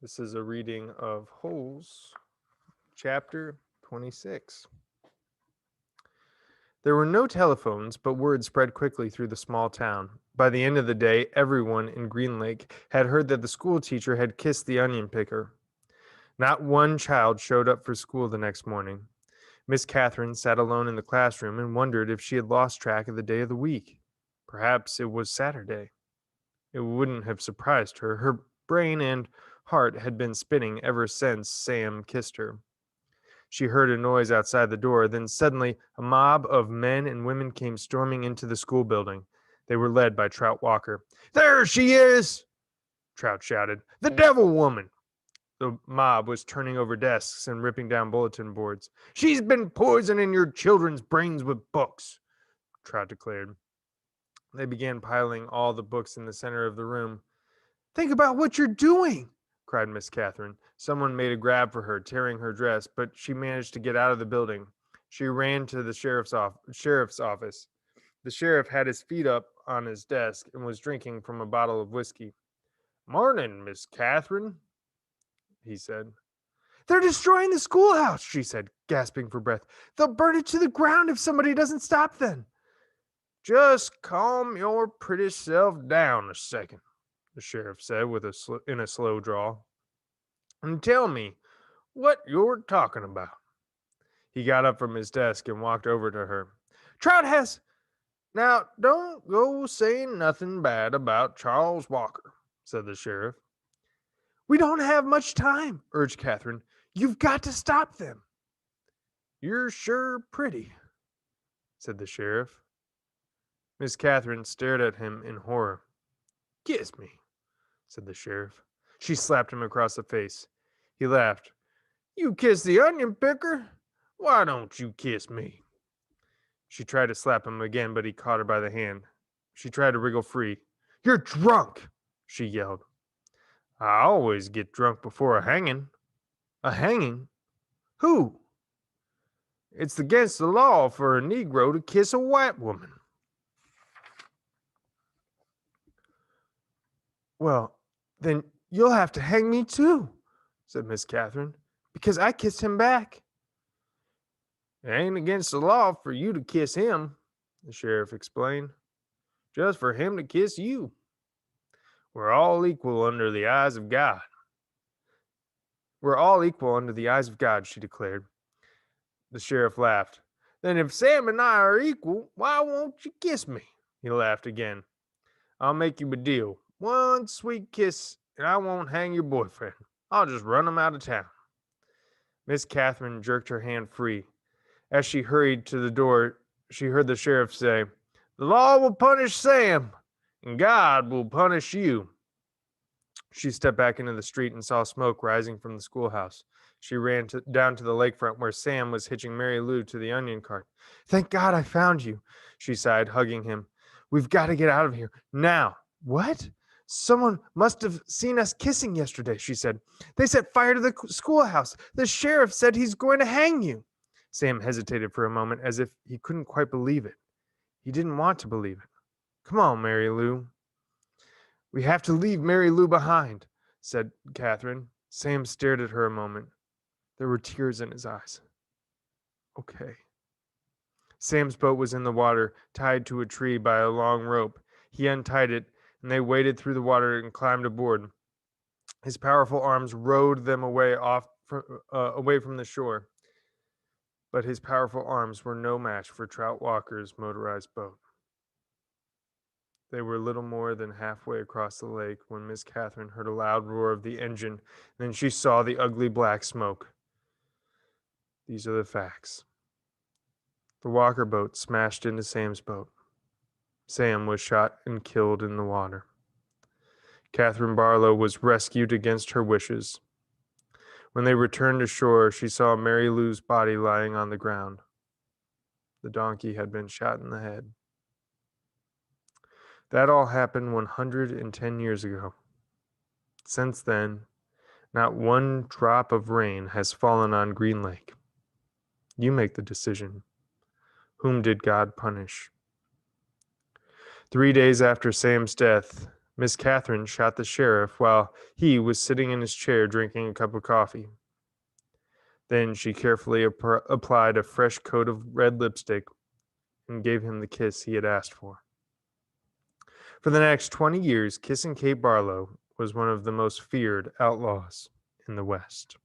This is a reading of Holes, chapter 26. There were no telephones, but word spread quickly through the small town. By the end of the day, everyone in Green Lake had heard that the school teacher had kissed the onion picker. Not one child showed up for school the next morning. Miss Catherine sat alone in the classroom and wondered if she had lost track of the day of the week. Perhaps it was Saturday. It wouldn't have surprised her. Her brain and heart had been spinning ever since Sam kissed her. She heard a noise outside the door. Then suddenly, a mob of men and women came storming into the school building. They were led by Trout Walker. "There she is!" Trout shouted. "The devil woman!" The mob was turning over desks and ripping down bulletin boards. "She's been poisoning your children's brains with books," Trout declared. They began piling all the books in the center of the room. "Think about what you're doing!" cried Miss Catherine. Someone made a grab for her, tearing her dress, but she managed to get out of the building. She ran to the sheriff's office. The sheriff had his feet up on his desk and was drinking from a bottle of whiskey. "Morning, Miss Catherine," he said. "They're destroying the schoolhouse," she said, gasping for breath. "They'll burn it to the ground if somebody doesn't stop them." "Just calm your pretty self down a second," the sheriff said in a slow drawl, "and tell me what you're talking about." He got up from his desk and walked over to her. "Trout has—" "Now, don't go saying nothing bad about Charles Walker," said the sheriff. "We don't have much time," urged Catherine. "You've got to stop them." "You're sure pretty," said the sheriff. Miss Catherine stared at him in horror. "Kiss me," said the sheriff. She slapped him across the face. He laughed. "You kiss the onion picker? Why don't you kiss me?" She tried to slap him again, but he caught her by the hand. She tried to wriggle free. "You're drunk," she yelled. "I always get drunk before a hanging." "A hanging? Who?" "It's against the law for a Negro to kiss a white woman." "Well, then you'll have to hang me too," said Miss Catherine, "because I kissed him back." "It ain't against the law for you to kiss him," the sheriff explained. "Just for him to kiss you. We're all equal under the eyes of God." "We're all equal under the eyes of God," she declared. The sheriff laughed. "Then if Sam and I are equal, why won't you kiss me?" He laughed again. "I'll make you a deal. One sweet kiss, and I won't hang your boyfriend. I'll just run him out of town." Miss Catherine jerked her hand free. As she hurried to the door, she heard the sheriff say, "The law will punish Sam, and God will punish you." She stepped back into the street and saw smoke rising from the schoolhouse. She ran down to the lakefront where Sam was hitching Mary Lou to the onion cart. "Thank God I found you," she sighed, hugging him. "We've got to get out of here now." "What? Someone must have seen us kissing yesterday," she said. "They set fire to the schoolhouse. The sheriff said he's going to hang you." Sam hesitated for a moment as if he couldn't quite believe it. He didn't want to believe it. "Come on, Mary Lou." "We have to leave Mary Lou behind," said Catherine. Sam stared at her a moment. There were tears in his eyes. "Okay." Sam's boat was in the water, tied to a tree by a long rope. He untied it, and they waded through the water and climbed aboard. His powerful arms rowed them away from the shore. But his powerful arms were no match for Trout Walker's motorized boat. They were little more than halfway across the lake when Miss Catherine heard a loud roar of the engine. Then she saw the ugly black smoke. These are the facts. The Walker boat smashed into Sam's boat. Sam was shot and killed in the water. Catherine Barlow was rescued against her wishes. When they returned to shore, she saw Mary Lou's body lying on the ground. The donkey had been shot in the head. That all happened 110 years ago. Since then, not one drop of rain has fallen on Green Lake. You make the decision. Whom did God punish? 3 days after Sam's death, Miss Catherine shot the sheriff while he was sitting in his chair drinking a cup of coffee. Then she carefully applied a fresh coat of red lipstick and gave him the kiss he had asked for. For the next 20 years, Kissing Kate Barlow was one of the most feared outlaws in the West.